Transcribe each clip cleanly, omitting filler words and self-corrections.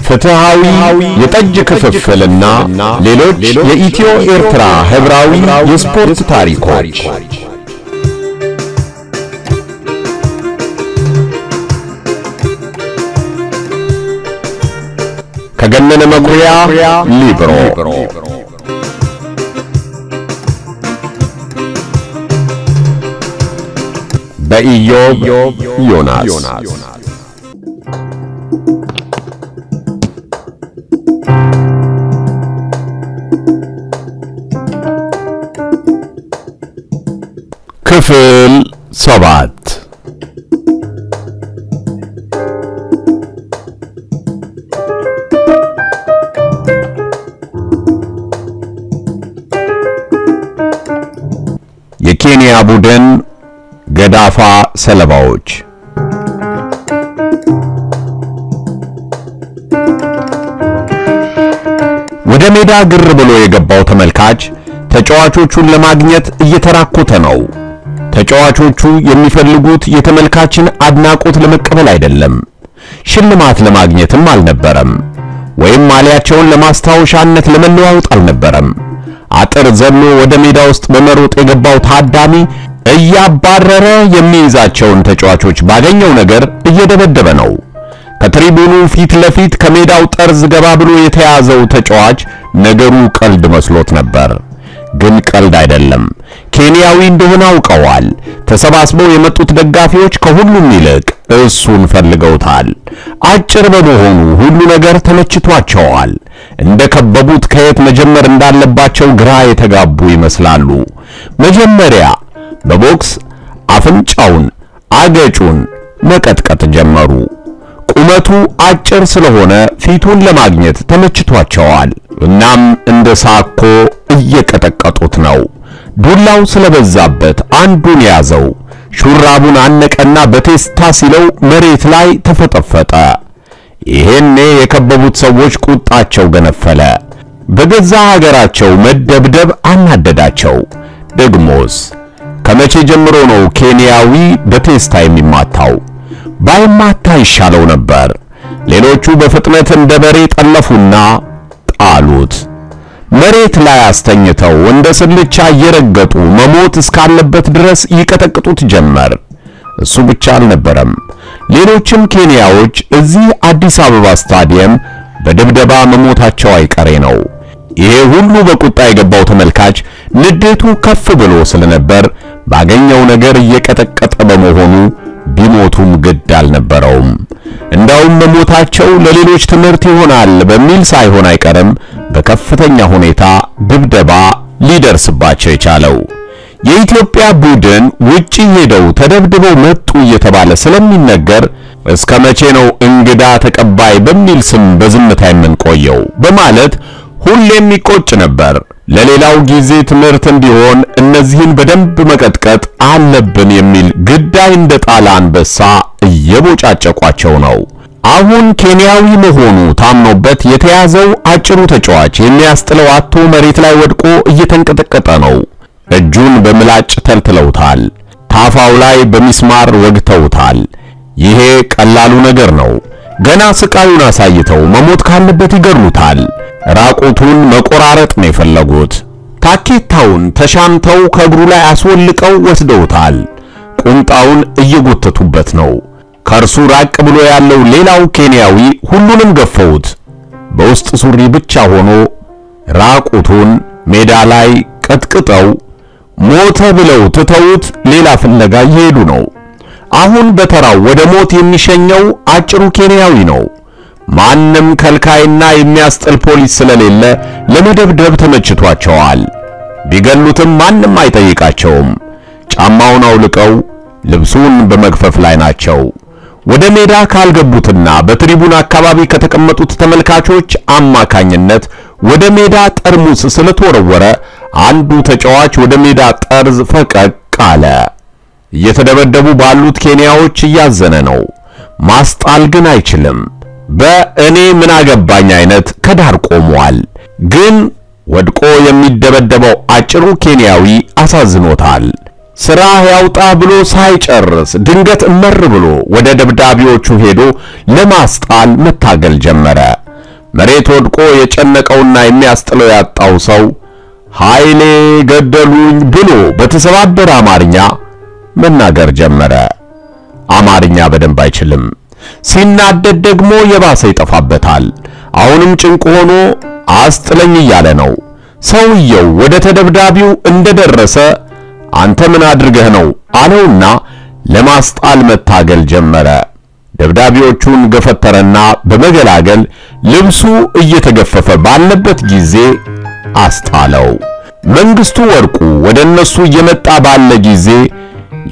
ፍትሃዊ የጠጅ ክፍፍልና ሌሎች የኢትዮ ኤርትራ ህብራዊ የስፖርት ታሪኮች ከገነነ መኩሪያ ሊብሮ በኢዮብ ዮናስ ክፍል 7 የኬንያ ቡድን ገዳፋ ሰለባዎች ወደ ሜዳ ግር ብሎ የገባው ተመልካች ተጫዋቾቹን ለማግኘት እየተራኮተ ነው። ተጫዋቾቹ የሚፈልጉት የተመልካችን አድናቆት ለመቀበል አይደለም፣ ሽልማት ለማግኘትም አልነበረም፣ ወይም ማሊያቸውን ለማስታወሻነት ለመለዋወጥ አልነበረም። አጥር ዘሎ ወደ ሜዳ ውስጥ በመሮጥ የገባው ታዳሚ እያባረረ የሚይዛቸውን ተጫዋቾች ባገኘው ነገር እየደበደበ ነው። ከትሪቡኑ ፊት ለፊት ከሜዳው ጠርዝ ገባ ብሎ የተያዘው ተጫዋች ነገሩ ቀልድ መስሎት ነበር። ግን ቀልድ አይደለም። ኬንያዊ እንደሆነ አውቀዋል። ተሰባስበው የመጡት ደጋፊዎች ከሁሉም ይልቅ እሱን ፈልገውታል። አጭር በመሆኑ ሁሉ ነገር ተመችቷቸዋል። እንደከበቡት ከየት መጀመር እንዳለባቸው ግራ የተጋቡ ይመስላሉ። መጀመሪያ በቦክስ አፍንጫውን አገጩን መቀጥቀጥ ጀመሩ። ቁመቱ አጭር ስለሆነ ፊቱን ለማግኘት ተመችቷቸዋል። እናም እንደ ሳኮ እየቀጠቀጡት ነው። ዱላው ስለበዛበት አንዱን ያዘው። ሹራቡን አነቀና በቴስታ ሲለው መሬት ላይ ተፈጠፈጠ። ይሄኔ የከበቡት ሰዎች ቁጣቸው ገነፈለ። በገዛ ሀገራቸው መደብደብ አናደዳቸው። ደግሞስ ከመቼ ጀምሮ ነው ኬንያዊ በቴስታ የሚማታው? ባይማታ ይሻለው ነበር። ሌሎቹ በፍጥነት እንደ በሬ ጠለፉና ጣሉት። መሬት ላይ አስተኝተው እንደ ስልቻ እየረገጡ መሞት እስካለበት ድረስ ይቀጠቅጡት ጀመር። እሱ ብቻ አልነበረም። ሌሎችም ኬንያዎች እዚህ አዲስ አበባ ስታዲየም በድብደባ መሞታቸው አይቀሬ ነው። ይሄ ሁሉ በቁጣ የገባው ተመልካች ንዴቱ ከፍ ብሎ ስለነበር ባገኘው ነገር እየቀጠቀጠ በመሆኑ ቢሞቱም ግድ አልነበረውም። እንዳውም መሞታቸው ለሌሎች ትምህርት ይሆናል በሚል ሳይሆን አይቀርም በከፍተኛ ሁኔታ ድብደባ ሊደርስባቸው የቻለው። የኢትዮጵያ ቡድን ውጪ ሄደው ተደብድበው መጡ እየተባለ ስለሚነገር እስከ መቼ ነው እንግዳ ተቀባይ በሚል ስም በዝምታ የምንቆየው በማለት ሁሌም ይቆጭ ነበር። ለሌላው ጊዜ ትምህርት እንዲሆን እነዚህን በደንብ መቀጥቀጥ አለብን የሚል ግዳይ እንደ ጣላ አንበሳ እየቦጫጨቋቸው ነው። አሁን ኬንያዊ መሆኑ ታምኖበት የተያዘው አጭሩ ተጫዋች የሚያስጥለው አጥቶ መሬት ላይ ወድቆ እየተንቀጠቀጠ ነው። እጁን በምላጭ ተልትለውታል። ታፋው ላይ በሚስማር ወግተውታል። ይሄ ቀላሉ ነገር ነው። ገና ስቃዩን አሳይተው መሞት ካለበት ይገርሉታል። ራቁቱን መቆራረጥ ነው የፈለጉት። ታኬታውን ተሻምተው ከእግሩ ላይ አስወልቀው ወስደውታል። ቁምጣውን እየጎተቱበት ነው። ከርሱ ራቅ ብሎ ያለው ሌላው ኬንያዊ ሁሉንም ገፈውት በውስጥ ሱሪ ብቻ ሆኖ ራቁቱን ሜዳ ላይ ቀጥቅጠው ሞተ ብለው ትተውት ሌላ ፍለጋ እየሄዱ ነው። አሁን በተራው ወደ ሞት የሚሸኘው አጭሩ ኬንያዊ ነው። ማንም ከልካይና የሚያስጥል ፖሊስ ስለሌለ ለመደብደብ ተመችቷቸዋል። ቢገሉትም ማንም አይጠይቃቸውም። ጫማውን አውልቀው ልብሱን በመግፈፍ ላይ ናቸው። ወደ ሜዳ ካልገቡትና በትሪቡን አካባቢ ከተቀመጡት ተመልካቾች አማካኝነት ወደ ሜዳ ጠርሙስ ስለተወረወረ አንዱ ተጫዋች ወደ ሜዳ ጠርዝ ፈቀቅ አለ። እየተደበደቡ ባሉት ኬንያዎች እያዘነ ነው። ማስጣል ግን አይችልም። በእኔ ምን አገባኝ አይነት ከዳር ቆሟል። ግን ወድቆ የሚደበደበው አጭሩ ኬንያዊ አሳዝኖታል። ስራ ያውጣ ብሎ ሳይጨርስ ድንገት እመር ብሎ ወደ ደብዳቢዎቹ ሄዶ ለማስጣል መታገል ጀመረ። መሬት ወድቆ የጨነቀውና የሚያስጥለው ያጣው ሰው ኃይሌ ገደሉኝ ብሎ በተሰባበረ አማርኛ መናገር ጀመረ። አማርኛ በደንብ አይችልም። ሲናደድ ደግሞ የባሰ ይጠፋበታል። አሁንም ጭንቅ ሆኖ አስጥለኝ እያለ ነው። ሰውየው ወደ ተደብዳቢው እንደደረሰ አንተ ምን አድርገህ ነው አለውና ለማስጣል መታገል ጀመረ። ደብዳቢዎቹን ገፈተረና በመገላገል ልብሱ እየተገፈፈ ባለበት ጊዜ አስጣለው። መንግስቱ ወርቁ ወደ እነሱ እየመጣ ባለ ጊዜ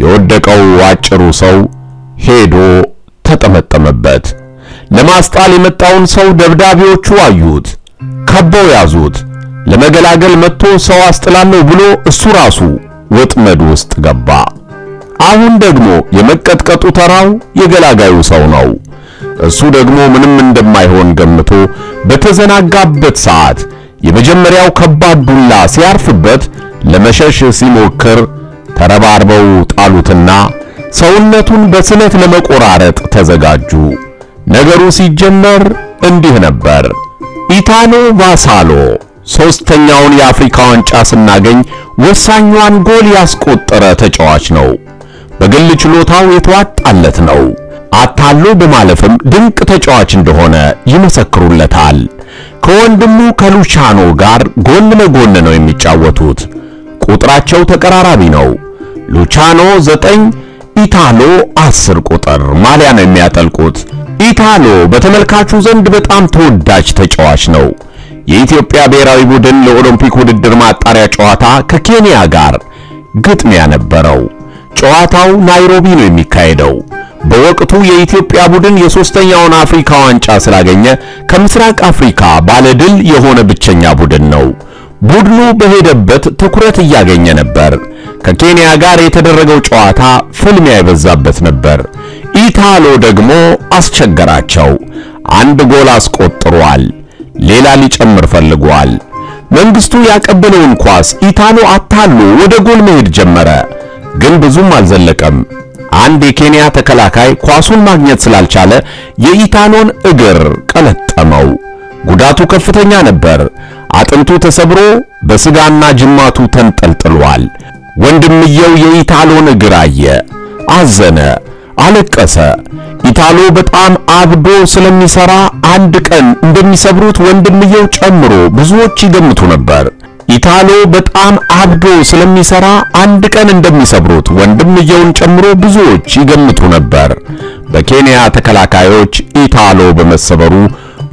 የወደቀው አጭሩ ሰው ሄዶ ተጠመጠመበት። ለማስጣል የመጣውን ሰው ደብዳቢዎቹ አዩት፣ ከበው ያዙት። ለመገላገል መጥቶ ሰው አስጥላለሁ ብሎ እሱ ራሱ ወጥመድ ውስጥ ገባ። አሁን ደግሞ የመቀጥቀጡ ተራው የገላጋዩ ሰው ነው። እሱ ደግሞ ምንም እንደማይሆን ገምቶ በተዘናጋበት ሰዓት የመጀመሪያው ከባድ ዱላ ሲያርፍበት ለመሸሽ ሲሞክር ተረባርበው ጣሉትና ሰውነቱን በስለት ለመቆራረጥ ተዘጋጁ። ነገሩ ሲጀመር እንዲህ ነበር። ኢታሎ ቫሳሎ ሶስተኛውን የአፍሪካ ዋንጫ ስናገኝ ወሳኛዋን ጎል ያስቆጠረ ተጫዋች ነው። በግል ችሎታው የተዋጣለት ነው። አታሎ በማለፍም ድንቅ ተጫዋች እንደሆነ ይመሰክሩለታል። ከወንድሙ ከሉቻኖ ጋር ጎን ለጎን ነው የሚጫወቱት። ቁጥራቸው ተቀራራቢ ነው። ሉቻኖ 9 ኢታሎ 10 ቁጥር ማሊያ ነው የሚያጠልቁት። ኢታሎ በተመልካቹ ዘንድ በጣም ተወዳጅ ተጫዋች ነው። የኢትዮጵያ ብሔራዊ ቡድን ለኦሎምፒክ ውድድር ማጣሪያ ጨዋታ ከኬንያ ጋር ግጥሚያ ነበረው። ጨዋታው ናይሮቢ ነው የሚካሄደው። በወቅቱ የኢትዮጵያ ቡድን የሶስተኛውን አፍሪካ ዋንጫ ስላገኘ ከምስራቅ አፍሪካ ባለድል የሆነ ብቸኛ ቡድን ነው። ቡድኑ በሄደበት ትኩረት እያገኘ ነበር። ከኬንያ ጋር የተደረገው ጨዋታ ፍልሚያ የበዛበት ነበር። ኢታሎ ደግሞ አስቸገራቸው። አንድ ጎል አስቆጥሯል። ሌላ ሊጨምር ፈልጓል። መንግስቱ ያቀበለውን ኳስ ኢታሎ አታሎ ወደ ጎል መሄድ ጀመረ፣ ግን ብዙም አልዘለቀም። አንድ የኬንያ ተከላካይ ኳሱን ማግኘት ስላልቻለ የኢታሎን እግር ቀለጠመው። ጉዳቱ ከፍተኛ ነበር። አጥንቱ ተሰብሮ በስጋና ጅማቱ ተንጠልጥሏል። ወንድምየው የኢታሎን እግር አየ፣ አዘነ፣ አለቀሰ። ኢታሎ በጣም አብዶ ስለሚሰራ አንድ ቀን እንደሚሰብሩት ወንድምየው ጨምሮ ብዙዎች ይገምቱ ነበር። ኢታሎ በጣም አብዶ ስለሚሰራ አንድ ቀን እንደሚሰብሩት ወንድምየውን ጨምሮ ብዙዎች ይገምቱ ነበር። በኬንያ ተከላካዮች ኢታሎ በመሰበሩ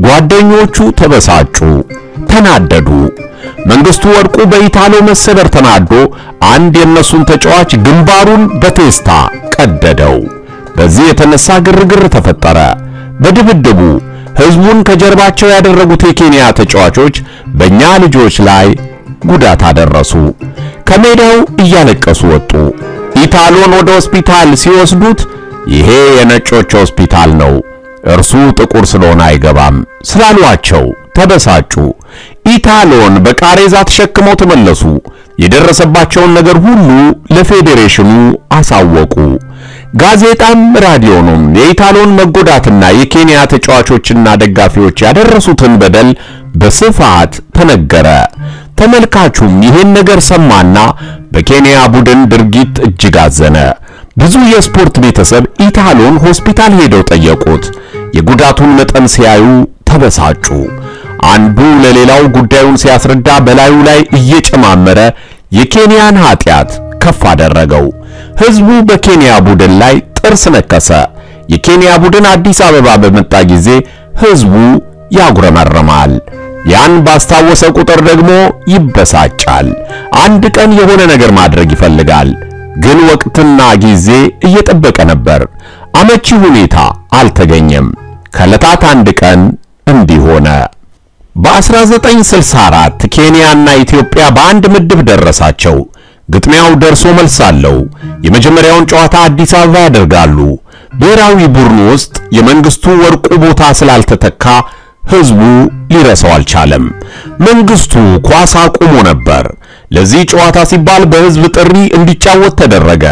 ጓደኞቹ ተበሳጩ፣ ተናደዱ። መንግስቱ ወርቁ በኢታሎ መሰበር ተናዶ አንድ የነሱን ተጫዋች ግንባሩን በቴስታ ቀደደው። በዚህ የተነሳ ግርግር ተፈጠረ። በድብድቡ ህዝቡን ከጀርባቸው ያደረጉት የኬንያ ተጫዋቾች በእኛ ልጆች ላይ ጉዳት አደረሱ። ከሜዳው እያለቀሱ ወጡ። ኢታሎን ወደ ሆስፒታል ሲወስዱት ይሄ የነጮች ሆስፒታል ነው፣ እርሱ ጥቁር ስለሆነ አይገባም ስላሏቸው ተበሳጩ። ኢታሎን በቃሬዛ ተሸክመው ተመለሱ። የደረሰባቸውን ነገር ሁሉ ለፌዴሬሽኑ አሳወቁ። ጋዜጣም ራዲዮኑም የኢታሎን መጎዳትና የኬንያ ተጫዋቾችና ደጋፊዎች ያደረሱትን በደል በስፋት ተነገረ። ተመልካቹም ይህን ነገር ሰማና በኬንያ ቡድን ድርጊት እጅግ አዘነ። ብዙ የስፖርት ቤተሰብ ኢታሎን ሆስፒታል ሄደው ጠየቁት። የጉዳቱን መጠን ሲያዩ ተበሳጩ። አንዱ ለሌላው ጉዳዩን ሲያስረዳ በላዩ ላይ እየጨማመረ የኬንያን ኃጢያት ከፍ አደረገው። ህዝቡ በኬንያ ቡድን ላይ ጥርስ ነከሰ። የኬንያ ቡድን አዲስ አበባ በመጣ ጊዜ ህዝቡ ያጉረመረማል። ያን ባስታወሰ ቁጥር ደግሞ ይበሳጫል። አንድ ቀን የሆነ ነገር ማድረግ ይፈልጋል፣ ግን ወቅትና ጊዜ እየጠበቀ ነበር። አመቺ ሁኔታ አልተገኘም። ከዕለታት አንድ ቀን እንዲህ ሆነ። በ1964 ኬንያና ኢትዮጵያ በአንድ ምድብ ደረሳቸው። ግጥሚያው ደርሶ መልስ አለው። የመጀመሪያውን ጨዋታ አዲስ አበባ ያደርጋሉ። ብሔራዊ ቡድኑ ውስጥ የመንግስቱ ወርቁ ቦታ ስላልተተካ ህዝቡ ሊረሳው አልቻለም። መንግስቱ ኳስ አቁሞ ነበር። ለዚህ ጨዋታ ሲባል በህዝብ ጥሪ እንዲጫወት ተደረገ።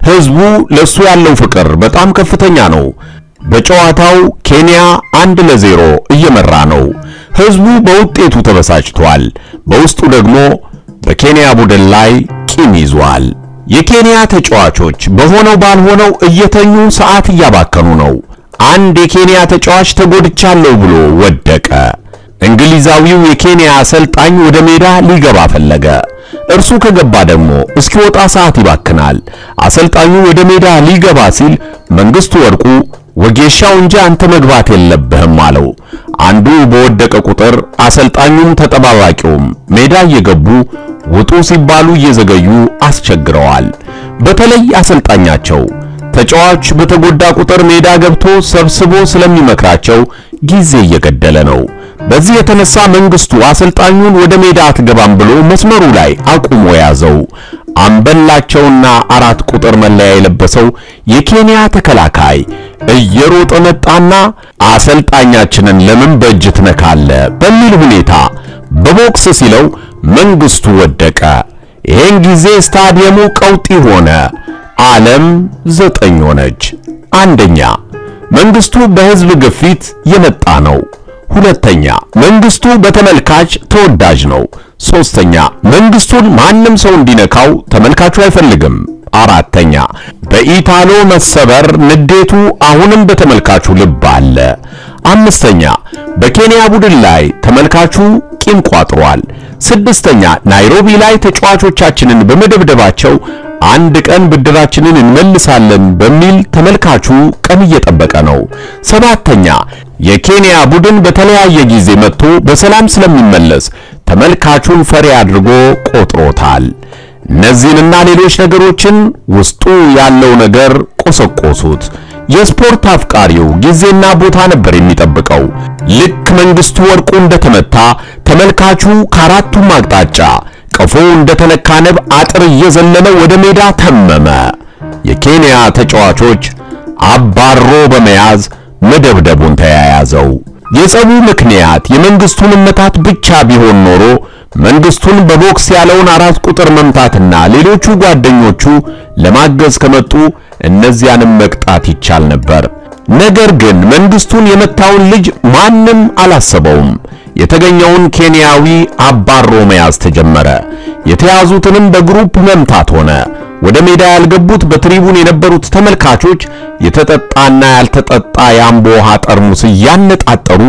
ህዝቡ ለሱ ያለው ፍቅር በጣም ከፍተኛ ነው። በጨዋታው ኬንያ 1-0 እየመራ ነው። ህዝቡ በውጤቱ ተበሳጭቷል። በውስጡ ደግሞ በኬንያ ቡድን ላይ ቂም ይዟል። የኬንያ ተጫዋቾች በሆነው ባልሆነው እየተኙ ሰዓት እያባከኑ ነው። አንድ የኬንያ ተጫዋች ተጎድቻለሁ ብሎ ወደቀ። እንግሊዛዊው የኬንያ አሰልጣኝ ወደ ሜዳ ሊገባ ፈለገ። እርሱ ከገባ ደግሞ እስኪወጣ ሰዓት ይባክናል። አሰልጣኙ ወደ ሜዳ ሊገባ ሲል መንግስቱ ወርቁ ወጌሻው እንጂ አንተ መግባት የለብህም አለው። አንዱ በወደቀ ቁጥር አሰልጣኙም ተጠባባቂውም ሜዳ እየገቡ ውጡ ሲባሉ እየዘገዩ አስቸግረዋል። በተለይ አሰልጣኛቸው ተጫዋች በተጎዳ ቁጥር ሜዳ ገብቶ ሰብስቦ ስለሚመክራቸው ጊዜ እየገደለ ነው። በዚህ የተነሳ መንግስቱ አሰልጣኙን ወደ ሜዳ አትገባም ብሎ መስመሩ ላይ አቁሞ ያዘው። አምበላቸውና 4 ቁጥር መለያ የለበሰው የኬንያ ተከላካይ እየሮጠ መጣና አሰልጣኛችንን ለምን በእጅ ትነካለ በሚል ሁኔታ በቦክስ ሲለው መንግስቱ ወደቀ። ይሄን ጊዜ ስታዲየሙ ቀውጢ ሆነ። ዓለም 9 ሆነች። አንደኛ መንግስቱ በህዝብ ግፊት የመጣ ነው። ሁለተኛ መንግስቱ በተመልካች ተወዳጅ ነው። ሶስተኛ መንግስቱን ማንም ሰው እንዲነካው ተመልካቹ አይፈልግም። አራተኛ በኢታሎ መሰበር ንዴቱ አሁንም በተመልካቹ ልብ አለ። አምስተኛ በኬንያ ቡድን ላይ ተመልካቹ ቂም ቋጥሯል። ስድስተኛ ናይሮቢ ላይ ተጫዋቾቻችንን በመደብደባቸው አንድ ቀን ብድራችንን እንመልሳለን በሚል ተመልካቹ ቀን እየጠበቀ ነው። ሰባተኛ የኬንያ ቡድን በተለያየ ጊዜ መጥቶ በሰላም ስለሚመለስ ተመልካቹን ፈሪ አድርጎ ቆጥሮታል። እነዚህንና ሌሎች ነገሮችን ውስጡ ያለው ነገር ቆሰቆሱት። የስፖርት አፍቃሪው ጊዜና ቦታ ነበር የሚጠብቀው። ልክ መንግስቱ ወርቁ እንደተመታ ተመልካቹ ከአራቱም አቅጣጫ ቀፎ እንደተነካ ንብ አጥር እየዘለለ ወደ ሜዳ ተመመ። የኬንያ ተጫዋቾች አባሮ በመያዝ መደብደቡን ተያያዘው። የጸቡ ምክንያት የመንግስቱን መታት ብቻ ቢሆን ኖሮ መንግስቱን በቦክስ ያለውን 4 ቁጥር መምታትና ሌሎቹ ጓደኞቹ ለማገዝ ከመጡ እነዚያንም መቅጣት ይቻል ነበር። ነገር ግን መንግስቱን የመታውን ልጅ ማንም አላሰበውም። የተገኘውን ኬንያዊ አባሮ መያዝ ተጀመረ። የተያዙትንም በግሩፕ መምታት ሆነ። ወደ ሜዳ ያልገቡት በትሪቡን የነበሩት ተመልካቾች የተጠጣና ያልተጠጣ የአምቦ ውሃ ጠርሙስ እያነጣጠሩ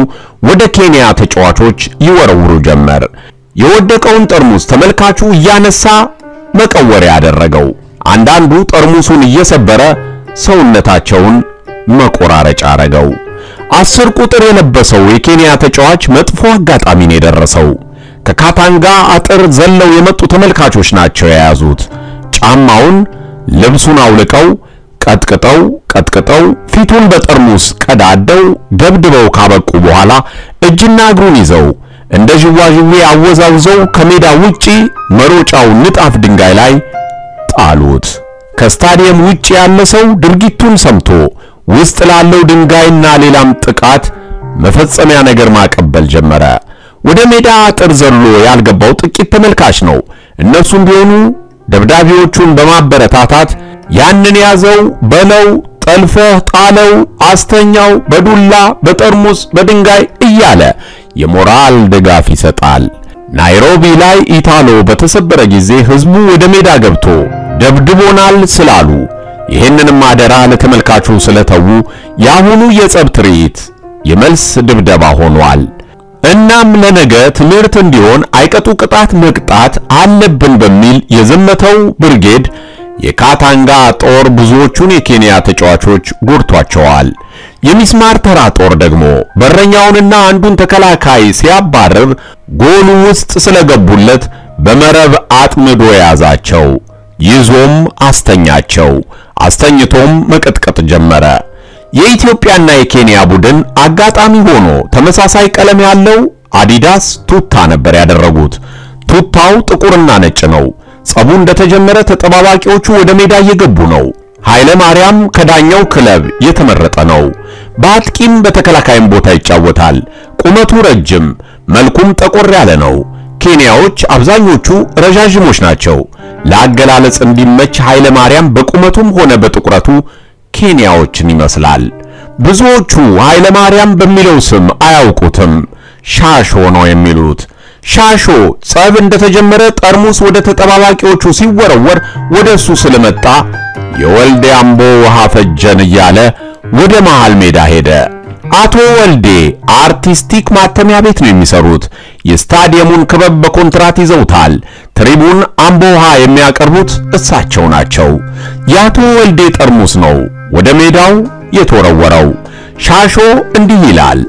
ወደ ኬንያ ተጫዋቾች ይወረውሩ ጀመር። የወደቀውን ጠርሙስ ተመልካቹ እያነሳ መቀወሪያ ያደረገው። አንዳንዱ ጠርሙሱን እየሰበረ ሰውነታቸውን መቆራረጫ አረገው። 10 ቁጥር የለበሰው የኬንያ ተጫዋች መጥፎ አጋጣሚ ነው የደረሰው። ከካታንጋ አጥር ዘለው የመጡ ተመልካቾች ናቸው የያዙት። ጫማውን ልብሱን አውልቀው ቀጥቅጠው ፊቱን በጠርሙስ ቀዳደው ደብድበው ካበቁ በኋላ እጅና እግሩን ይዘው እንደ ዥዋዥዌ አወዛውዘው ከሜዳ ውጪ መሮጫው ንጣፍ ድንጋይ ላይ ጣሉት። ከስታዲየም ውጪ ያለ ሰው ድርጊቱን ሰምቶ ውስጥ ላለው ድንጋይና ሌላም ጥቃት መፈጸሚያ ነገር ማቀበል ጀመረ። ወደ ሜዳ አጥር ዘሎ ያልገባው ጥቂት ተመልካች ነው። እነሱም ቢሆኑ ደብዳቤዎቹን በማበረታታት ያንን ያዘው በለው፣ ጠልፈህ ጣለው፣ አስተኛው፣ በዱላ በጠርሙስ በድንጋይ እያለ የሞራል ድጋፍ ይሰጣል። ናይሮቢ ላይ ኢታሎ በተሰበረ ጊዜ ህዝቡ ወደ ሜዳ ገብቶ ደብድቦናል ስላሉ ይሄንንም አደራ ለተመልካቹ ስለተዉ ያሁኑ የጸብ ትርኢት የመልስ ድብደባ ሆኗል። እናም ለነገ ትምህርት እንዲሆን አይቀጡ ቅጣት መቅጣት አለብን በሚል የዘመተው ብርጌድ የካታንጋ ጦር ብዙዎቹን የኬንያ ተጫዋቾች ጎድቷቸዋል። የሚስማር ተራ ጦር ደግሞ በረኛውንና አንዱን ተከላካይ ሲያባርር ጎሉ ውስጥ ስለገቡለት በመረብ አጥምዶ ያዛቸው። ይዞም አስተኛቸው። አስተኝቶም መቀጥቀጥ ጀመረ። የኢትዮጵያና የኬንያ ቡድን አጋጣሚ ሆኖ ተመሳሳይ ቀለም ያለው አዲዳስ ቱታ ነበር ያደረጉት። ቱታው ጥቁርና ነጭ ነው። ጸቡ እንደተጀመረ ተጠባባቂዎቹ ወደ ሜዳ እየገቡ ነው። ኃይለ ማርያም ከዳኛው ክለብ የተመረጠ ነው። በአጥቂም በተከላካይም ቦታ ይጫወታል። ቁመቱ ረጅም፣ መልኩም ጠቆር ያለ ነው። ኬንያዎች አብዛኞቹ ረጃጅሞች ናቸው። ለአገላለጽ እንዲመች ኃይለ ማርያም በቁመቱም ሆነ በጥቁረቱ ኬንያዎችን ይመስላል። ብዙዎቹ ኃይለ ማርያም በሚለው ስም አያውቁትም። ሻሾ ነው የሚሉት። ሻሾ ጸብ እንደተጀመረ ጠርሙስ ወደ ተጠባባቂዎቹ ሲወረወር ወደሱ ስለመጣ የወልዴ አምቦ ውሃ ፈጀን እያለ ወደ መሃል ሜዳ ሄደ። አቶ ወልዴ አርቲስቲክ ማተሚያ ቤት ነው የሚሰሩት። የስታዲየሙን ክበብ በኮንትራት ይዘውታል። ትሪቡን አምቦ ውሃ የሚያቀርቡት እሳቸው ናቸው። የአቶ ወልዴ ጠርሙስ ነው ወደ ሜዳው የተወረወረው። ሻሾ እንዲህ ይላል።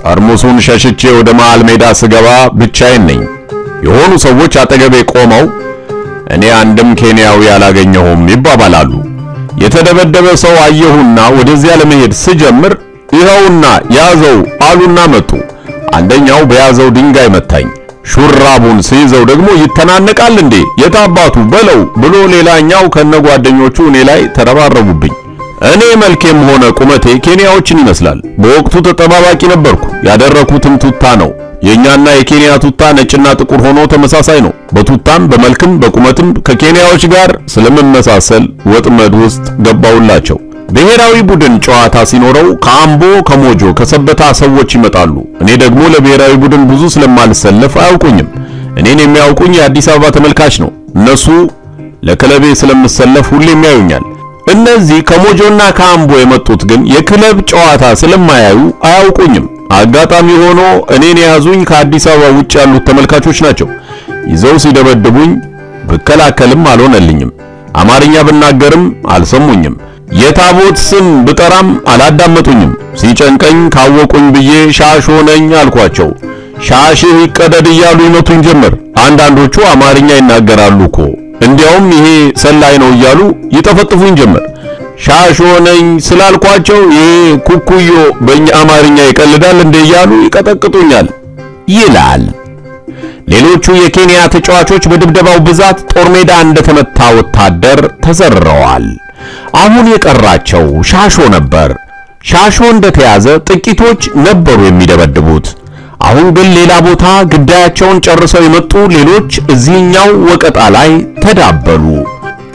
ጠርሙሱን ሸሽቼ ወደ መሃል ሜዳ ስገባ ብቻዬን ነኝ። የሆኑ ሰዎች አጠገቤ ቆመው እኔ አንድም ኬንያዊ አላገኘሁም ይባባላሉ። የተደበደበ ሰው አየሁና ወደዚያ ለመሄድ ስጀምር ይኸውና ያዘው አሉና መጡ። አንደኛው በያዘው ድንጋይ መታኝ። ሹራቡን ሲይዘው ደግሞ ይተናነቃል እንዴ የታባቱ በለው ብሎ ሌላኛው ከነጓደኞቹ እኔ ላይ ተረባረቡብኝ። እኔ መልኬም ሆነ ቁመቴ ኬንያዎችን ይመስላል። በወቅቱ ተጠባባቂ ነበርኩ። ያደረኩትም ቱታ ነው። የኛና የኬንያ ቱታ ነጭና ጥቁር ሆኖ ተመሳሳይ ነው። በቱታም በመልክም በቁመትም ከኬንያዎች ጋር ስለምመሳሰል ወጥመድ ውስጥ ገባውላቸው። ብሔራዊ ቡድን ጨዋታ ሲኖረው ከአምቦ ከሞጆ ከሰበታ ሰዎች ይመጣሉ። እኔ ደግሞ ለብሔራዊ ቡድን ብዙ ስለማልሰለፍ አያውቁኝም። እኔን የሚያውቁኝ የአዲስ አበባ ተመልካች ነው። እነሱ ለክለቤ ስለምሰለፍ ሁሌም ያዩኛል። እነዚህ ከሞጆና ከአምቦ የመጡት ግን የክለብ ጨዋታ ስለማያዩ አያውቁኝም። አጋጣሚ ሆኖ እኔን የያዙኝ ከአዲስ አበባ ውጭ ያሉት ተመልካቾች ናቸው። ይዘው ሲደበድቡኝ ብከላከልም አልሆነልኝም። አማርኛ ብናገርም አልሰሙኝም። የታቦት ስም ብጠራም አላዳመጡኝም። ሲጨንቀኝ ካወቁኝ ብዬ ሻሾ ነኝ አልኳቸው። ሻሽህ ይቀደድ እያሉ ይመቱኝ ጀመር። አንዳንዶቹ አማርኛ ይናገራሉ እኮ እንዲያውም ይሄ ሰላይ ነው እያሉ ይጠፈጥፉኝ ጀመር። ሻሾ ነኝ ስላልኳቸው ይሄ ኩኩዮ በእኛ አማርኛ ይቀልዳል እንደ እያሉ ይቀጠቅጡኛል ይላል። ሌሎቹ የኬንያ ተጫዋቾች በድብደባው ብዛት ጦር ሜዳ እንደተመታ ወታደር ተዘርረዋል። አሁን የቀራቸው ሻሾ ነበር። ሻሾ እንደተያዘ ጥቂቶች ነበሩ የሚደበድቡት። አሁን ግን ሌላ ቦታ ግዳያቸውን ጨርሰው የመጡ ሌሎች እዚህኛው ወቀጣ ላይ ተዳበሉ።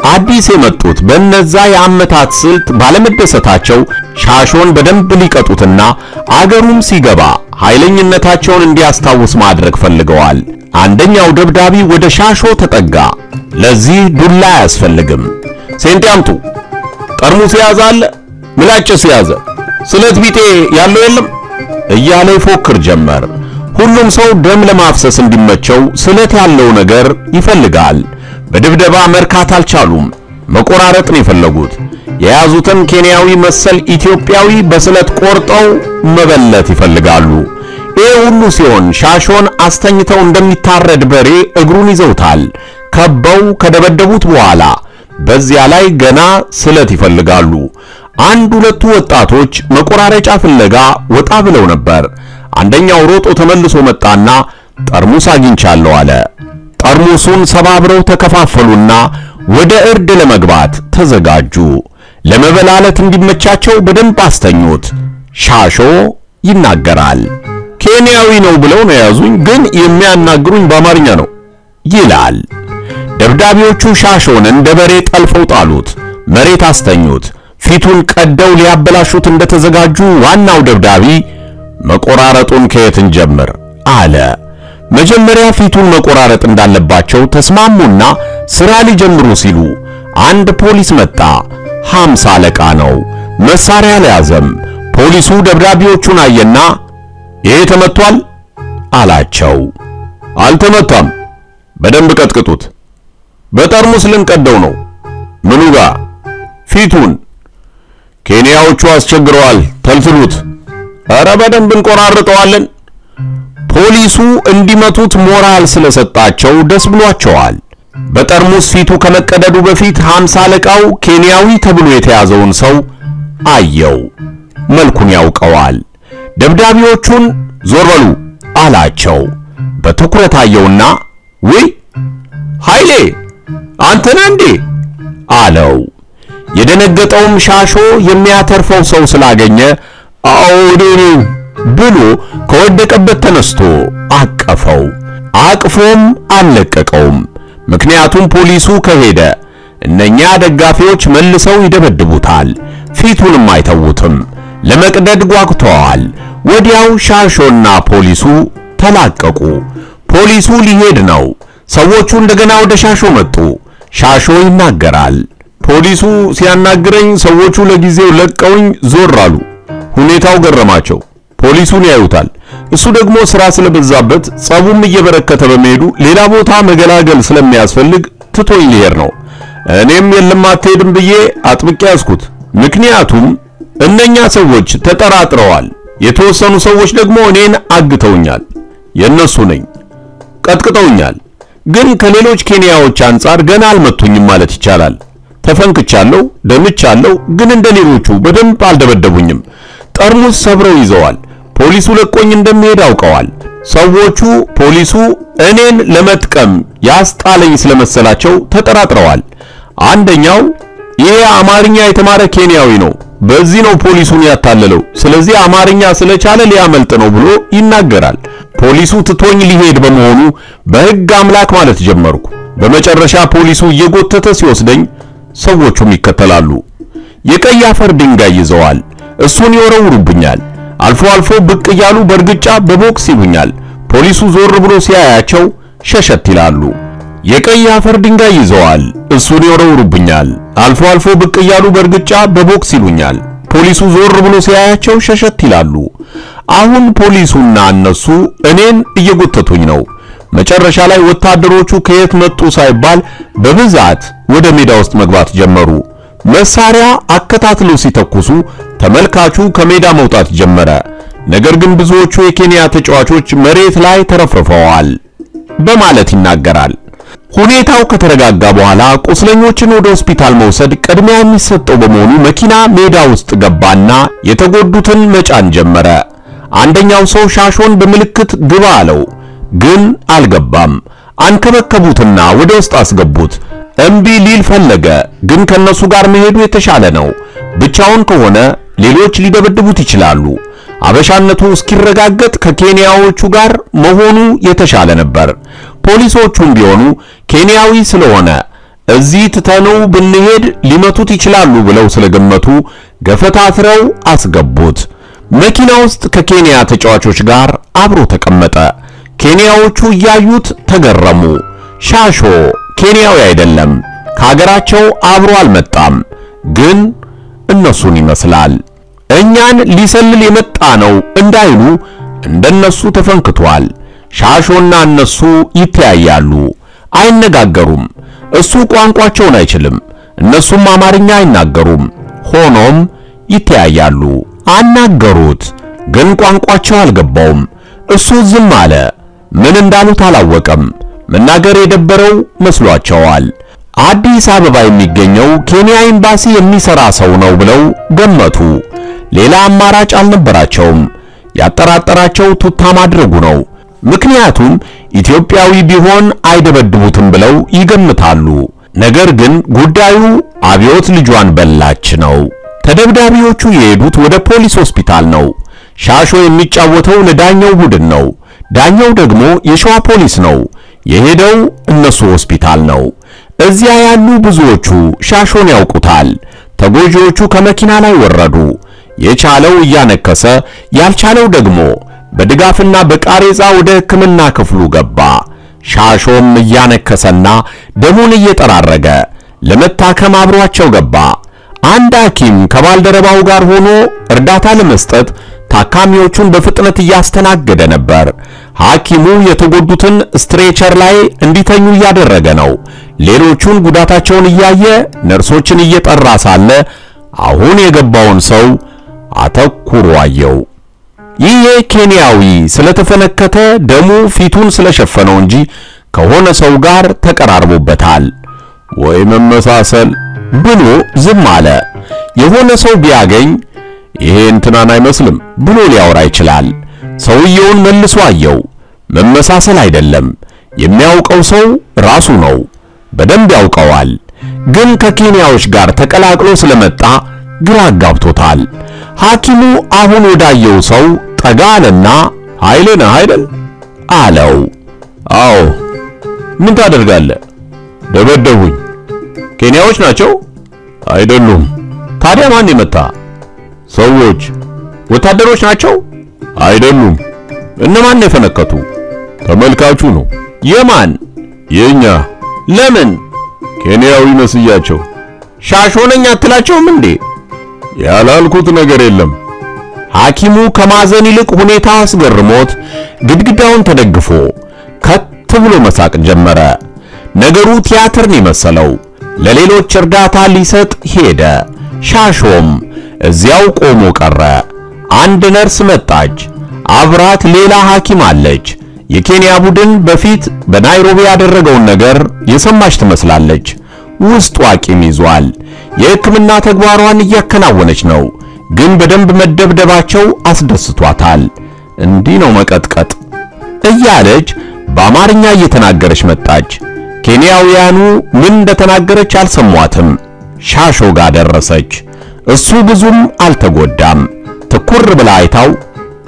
አዲስ የመጡት በእነዛ የአመታት ስልት ባለመደሰታቸው ሻሾን በደንብ ሊቀጡትና አገሩም ሲገባ ኃይለኝነታቸውን እንዲያስታውስ ማድረግ ፈልገዋል። አንደኛው ደብዳቢ ወደ ሻሾ ተጠጋ። ለዚህ ዱላ አያስፈልግም። ሴንት ያምጡ፣ ጠርሙስ ያዛል፣ ምላጭስ ያዘ፣ ስለት ቢጤ ያለው የለም እያለ ይፎክር ጀመር። ሁሉም ሰው ደም ለማፍሰስ እንዲመቸው ስለት ያለው ነገር ይፈልጋል። በድብደባ መርካት አልቻሉም። መቆራረጥ ነው የፈለጉት። የያዙትን ኬንያዊ መሰል ኢትዮጵያዊ በስለት ቆርጠው መበለት ይፈልጋሉ። ይህ ሁሉ ሲሆን ሻሾን አስተኝተው እንደሚታረድ በሬ እግሩን ይዘውታል። ከበው ከደበደቡት በኋላ በዚያ ላይ ገና ስለት ይፈልጋሉ። አንድ ሁለቱ ወጣቶች መቆራረጫ ፍለጋ ወጣ ብለው ነበር። አንደኛው ሮጦ ተመልሶ መጣና ጠርሙስ አግኝቻለሁ አለ። ጠርሙሱን ሰባብረው ተከፋፈሉና ወደ እርድ ለመግባት ተዘጋጁ። ለመበላለት እንዲመቻቸው በደንብ አስተኙት። ሻሾ ይናገራል። ኬንያዊ ነው ብለው ነው ያዙኝ፣ ግን የሚያናግሩኝ በአማርኛ ነው ይላል። ደብዳቤዎቹ ሻሾን እንደ በሬ ጠልፈው ጣሉት። መሬት አስተኙት። ፊቱን ቀደው ሊያበላሹት እንደተዘጋጁ ዋናው ደብዳቢ መቆራረጡን ከየትን ጀምር አለ። መጀመሪያ ፊቱን መቆራረጥ እንዳለባቸው ተስማሙና ስራ ሊጀምሩ ሲሉ አንድ ፖሊስ መጣ። 50 አለቃ ነው። መሳሪያ ለያዘም። ፖሊሱ ደብዳቤዎቹን አየና ይሄ ተመቷል አላቸው። አልተመታም፣ በደንብ ቀጥቅጡት። በጠርሙስ ልንቀደው ነው። ምኑ ጋር? ፊቱን። ኬንያዎቹ አስቸግረዋል፣ ተልትሉት። ኧረ በደንብ እንቆራርጠዋለን። ፖሊሱ እንዲመቱት ሞራል ስለሰጣቸው ደስ ብሏቸዋል። በጠርሙስ ፊቱ ከመቀደዱ በፊት 50 አለቃው ኬንያዊ ተብሎ የተያዘውን ሰው አየው። መልኩን ያውቀዋል። ደብዳቤዎቹን ዞር በሉ አላቸው። በትኩረት አየውና ወይ ኃይሌ አንተ ነህ እንዴ አለው። የደነገጠውም ሻሾ የሚያተርፈው ሰው ስላገኘ አውዴኔ ብሎ ከወደቀበት ተነስቶ አቀፈው። አቅፎም አልለቀቀውም። ምክንያቱም ፖሊሱ ከሄደ እነኛ ደጋፊዎች መልሰው ይደበድቡታል። ፊቱንም አይተውትም። ለመቅደድ ጓጉተዋል። ወዲያው ሻሾና ፖሊሱ ተላቀቁ። ፖሊሱ ሊሄድ ነው። ሰዎቹ እንደገና ወደ ሻሾ መጡ። ሻሾ ይናገራል። ፖሊሱ ሲያናግረኝ ሰዎቹ ለጊዜው ለቀውኝ ዞር አሉ። ሁኔታው ገረማቸው። ፖሊሱን ያዩታል። እሱ ደግሞ ስራ ስለበዛበት ጸቡም እየበረከተ በመሄዱ ሌላ ቦታ መገላገል ስለሚያስፈልግ ትቶኝ ሊሄድ ነው። እኔም የለም አትሄድም ብዬ አጥብቄ ያዝኩት። ምክንያቱም እነኛ ሰዎች ተጠራጥረዋል። የተወሰኑ ሰዎች ደግሞ እኔን አግተውኛል። የነሱ ነኝ። ቀጥቅጠውኛል። ግን ከሌሎች ኬንያዎች አንጻር ገና አልመቱኝም ማለት ይቻላል። ተፈንክቻለሁ፣ ደምቻለሁ፣ ግን እንደሌሎቹ በደንብ አልደበደቡኝም። ጠርሙስ ሰብረው ይዘዋል። ፖሊሱ ለቆኝ እንደሚሄድ አውቀዋል። ሰዎቹ ፖሊሱ እኔን ለመጥቀም ያስጣለኝ ስለመሰላቸው ተጠራጥረዋል። አንደኛው ይሄ አማርኛ የተማረ ኬንያዊ ነው፣ በዚህ ነው ፖሊሱን ያታለለው፣ ስለዚህ አማርኛ ስለቻለ ሊያመልጥ ነው ብሎ ይናገራል። ፖሊሱ ትቶኝ ሊሄድ በመሆኑ በሕግ አምላክ ማለት ጀመርኩ። በመጨረሻ ፖሊሱ እየጎተተ ሲወስደኝ ሰዎቹም ይከተላሉ። የቀይ አፈር ድንጋይ ይዘዋል። እሱን ይወረውሩብኛል። አልፎ አልፎ ብቅ እያሉ በርግጫ በቦክስ ይሉኛል። ፖሊሱ ዞር ብሎ ሲያያቸው ሸሸት ይላሉ። የቀይ አፈር ድንጋይ ይዘዋል። እሱን ይወረውሩብኛል። አልፎ አልፎ ብቅ እያሉ በርግጫ በቦክስ ይሉኛል። ፖሊሱ ዞር ብሎ ሲያያቸው ሸሸት ይላሉ። አሁን ፖሊሱና እነሱ እኔን እየጎተቱኝ ነው። መጨረሻ ላይ ወታደሮቹ ከየት መጡ ሳይባል በብዛት ወደ ሜዳ ውስጥ መግባት ጀመሩ። መሳሪያ አከታትለው ሲተኩሱ ተመልካቹ ከሜዳ መውጣት ጀመረ። ነገር ግን ብዙዎቹ የኬንያ ተጫዋቾች መሬት ላይ ተረፍርፈዋል በማለት ይናገራል። ሁኔታው ከተረጋጋ በኋላ ቁስለኞችን ወደ ሆስፒታል መውሰድ ቅድሚያ የሚሰጠው በመሆኑ መኪና ሜዳ ውስጥ ገባና የተጎዱትን መጫን ጀመረ። አንደኛው ሰው ሻሾን በምልክት ግባ አለው፣ ግን አልገባም። አንከበከቡትና ወደ ውስጥ አስገቡት። እምቢ ሊል ፈለገ፣ ግን ከነሱ ጋር መሄዱ የተሻለ ነው። ብቻውን ከሆነ ሌሎች ሊደበድቡት ይችላሉ። አበሻነቱ እስኪረጋገጥ ከኬንያዎቹ ጋር መሆኑ የተሻለ ነበር። ፖሊሶቹም ቢሆኑ ኬንያዊ ስለሆነ እዚህ ትተነው ብንሄድ ሊመቱት ይችላሉ ብለው ስለገመቱ ገፈታትረው አስገቡት። መኪና ውስጥ ከኬንያ ተጫዋቾች ጋር አብሮ ተቀመጠ። ኬንያዎቹ እያዩት ተገረሙ። ሻሾ ኬንያዊ አይደለም፣ ከሀገራቸው አብሮ አልመጣም፣ ግን እነሱን ይመስላል። እኛን ሊሰልል የመጣ ነው እንዳይሉ እንደነሱ ተፈንክቷል። ሻሾና እነሱ ይተያያሉ፣ አይነጋገሩም። እሱ ቋንቋቸውን አይችልም፣ እነሱም አማርኛ አይናገሩም። ሆኖም ይተያያሉ። አናገሩት፣ ግን ቋንቋቸው አልገባውም። እሱ ዝም አለ። ምን እንዳሉት አላወቀም። መናገር የደበረው መስሏቸዋል። አዲስ አበባ የሚገኘው ኬንያ ኤምባሲ የሚሰራ ሰው ነው ብለው ገመቱ። ሌላ አማራጭ አልነበራቸውም። ያጠራጠራቸው ቱታ ማድረጉ ነው። ምክንያቱም ኢትዮጵያዊ ቢሆን አይደበድቡትም ብለው ይገምታሉ። ነገር ግን ጉዳዩ አብዮት ልጇን በላች ነው። ተደብዳቢዎቹ የሄዱት ወደ ፖሊስ ሆስፒታል ነው። ሻሾ የሚጫወተው ለዳኛው ቡድን ነው። ዳኛው ደግሞ የሸዋ ፖሊስ ነው። የሄደው እነሱ ሆስፒታል ነው። እዚያ ያሉ ብዙዎቹ ሻሾን ያውቁታል። ተጎጂዎቹ ከመኪና ላይ ወረዱ። የቻለው እያነከሰ፣ ያልቻለው ደግሞ በድጋፍና በቃሬዛ ወደ ሕክምና ክፍሉ ገባ። ሻሾም እያነከሰና ደሙን እየጠራረገ ለመታከም አብሯቸው ገባ። አንድ ሐኪም ከባልደረባው ጋር ሆኖ እርዳታ ለመስጠት ታካሚዎቹን በፍጥነት እያስተናገደ ነበር። ሐኪሙ የተጎዱትን ስትሬቸር ላይ እንዲተኙ እያደረገ ነው። ሌሎቹን ጉዳታቸውን እያየ ነርሶችን እየጠራ ሳለ አሁን የገባውን ሰው አተኩሮ አየው። ይሄ ኬንያዊ ስለተፈነከተ ደሙ ፊቱን ስለሸፈነው እንጂ ከሆነ ሰው ጋር ተቀራርቦበታል። ወይ መመሳሰል ብሎ ዝም አለ። የሆነ ሰው ቢያገኝ ይሄ እንትናን አይመስልም ብሎ ሊያወራ ይችላል። ሰውየውን መልሶ አየው። መመሳሰል አይደለም፣ የሚያውቀው ሰው ራሱ ነው። በደንብ ያውቀዋል። ግን ከኬንያዎች ጋር ተቀላቅሎ ስለመጣ ግራ አጋብቶታል። ሐኪሙ አሁን ወዳየው ሰው ጠጋ አለና ኃይሌ ነህ አይደል አለው። አዎ። ምን ታደርጋለህ? ደበደቡኝ። ኬንያዎች ናቸው? አይደሉም። ታዲያ ማን የመታ? ሰዎች። ወታደሮች ናቸው? አይደሉም። እነማን የፈነከቱ? ተመልካቹ ነው። የማን? የኛ። ለምን? ኬንያዊ መስያቸው። ሻሾነኛ አትላቸውም እንዴ? ያላልኩት ነገር የለም። ሐኪሙ ከማዘን ይልቅ ሁኔታ አስገርሞት ግድግዳውን ተደግፎ ከት ብሎ መሳቅ ጀመረ። ነገሩ ቲያትርን የመሰለው። ለሌሎች እርዳታ ሊሰጥ ሄደ። ሻሾም እዚያው ቆሞ ቀረ። አንድ ነርስ መጣች። አብራት ሌላ ሐኪም አለች። የኬንያ ቡድን በፊት በናይሮቢ ያደረገውን ነገር የሰማች ትመስላለች። ውስጧ ቂም ይዟል። የሕክምና ተግባሯን እያከናወነች ነው። ግን በደንብ መደብደባቸው አስደስቷታል። እንዲህ ነው መቀጥቀጥ እያለች በአማርኛ እየተናገረች መጣች። ኬንያውያኑ ምን እንደተናገረች አልሰሟትም። ሻሾ ጋር ደረሰች። እሱ ብዙም አልተጎዳም። ትኩር ብላ አይታው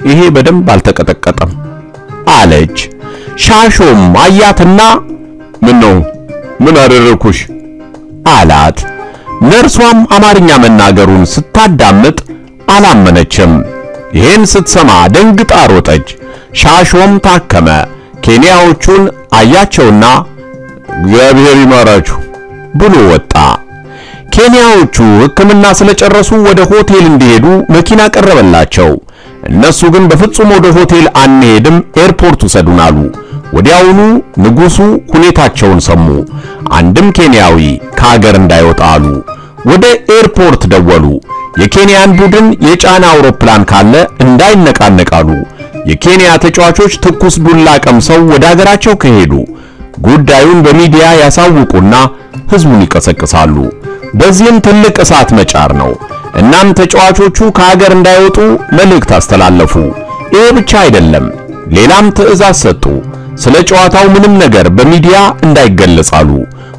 ይሄ በደንብ አልተቀጠቀጠም አለች። ሻሾም አያትና ምን ነው ምን አደረኩሽ አላት። ነርሷም አማርኛ መናገሩን ስታዳምጥ አላመነችም። ይሄን ስትሰማ ደንግጣ ሮጠች። ሻሾም ታከመ። ኬንያዎቹን አያቸውና እግዚአብሔር ይማራችሁ ብሎ ወጣ። ኬንያዎቹ ሕክምና ስለጨረሱ ወደ ሆቴል እንዲሄዱ መኪና ቀረበላቸው። እነሱ ግን በፍጹም ወደ ሆቴል አንሄድም፣ ኤርፖርት ውሰዱን አሉ። ወዲያውኑ ንጉሱ ሁኔታቸውን ሰሙ። አንድም ኬንያዊ ከሀገር እንዳይወጣ አሉ። ወደ ኤርፖርት ደወሉ። የኬንያን ቡድን የጫና አውሮፕላን ካለ እንዳይነቃነቃሉ። የኬንያ ተጫዋቾች ትኩስ ዱላ ቀምሰው ወደ ሀገራቸው ከሄዱ ጉዳዩን በሚዲያ ያሳውቁና ህዝቡን ይቀሰቅሳሉ። በዚህም ትልቅ እሳት መጫር ነው። እናም ተጫዋቾቹ ከሀገር እንዳይወጡ መልእክት አስተላለፉ። ይሄ ብቻ አይደለም፣ ሌላም ትዕዛዝ ሰጡ። ስለ ጨዋታው ምንም ነገር በሚዲያ እንዳይገለጻሉ።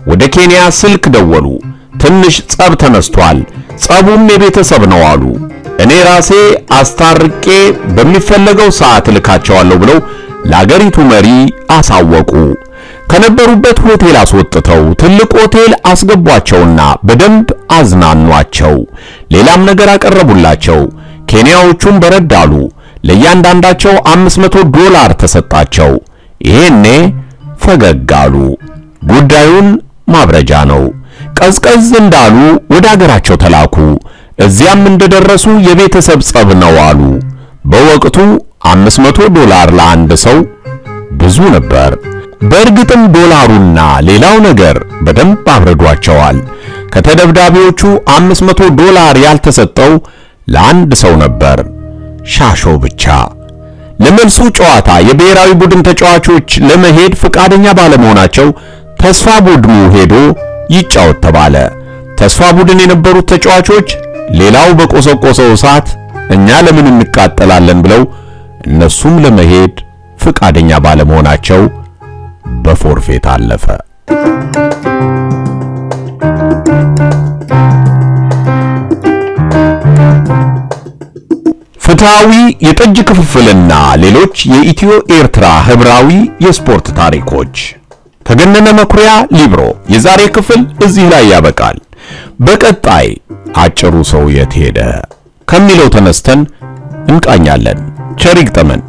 ወደ ኬንያ ስልክ ደወሉ። ትንሽ ጸብ ተነስቷል፣ ጸቡም የቤተሰብ ነው አሉ። እኔ ራሴ አስታርቄ በሚፈለገው ሰዓት ልካቸዋለሁ ብለው ለአገሪቱ መሪ አሳወቁ። ከነበሩበት ሆቴል አስወጥተው ትልቅ ሆቴል አስገቧቸውና በደንብ አዝናኗቸው። ሌላም ነገር አቀረቡላቸው። ኬንያዎቹም በረዳሉ። ለእያንዳንዳቸው $500 ተሰጣቸው። ይሄኔ ፈገግ አሉ። ጉዳዩን ማብረጃ ነው። ቀዝቀዝ እንዳሉ ወደ አገራቸው ተላኩ። እዚያም እንደደረሱ የቤተሰብ ጸብ ነው አሉ። በወቅቱ $500 ለአንድ ሰው ብዙ ነበር። በእርግጥም ዶላሩና ሌላው ነገር በደንብ አብረዷቸዋል። ከተደብዳቢዎቹ $500 ያልተሰጠው ለአንድ ሰው ነበር፣ ሻሾ ብቻ። ለመልሱ ጨዋታ የብሔራዊ ቡድን ተጫዋቾች ለመሄድ ፈቃደኛ ባለመሆናቸው ተስፋ ቡድኑ ሄዶ ይጫወት ተባለ። ተስፋ ቡድን የነበሩት ተጫዋቾች ሌላው በቆሰቆሰው እሳት እኛ ለምን እንቃጠላለን ብለው እነሱም ለመሄድ ፈቃደኛ ባለመሆናቸው በፎርፌት አለፈ። ፍትሃዊ የጠጅ ክፍፍልና ሌሎች የኢትዮ ኤርትራ ህብራዊ የስፖርት ታሪኮች ከገነነ መኩሪያ ሊብሮ የዛሬ ክፍል እዚህ ላይ ያበቃል። በቀጣይ አጭሩ ሰው የት ሄደ ከሚለው ተነስተን እንቃኛለን። ቸር ይግጠመን።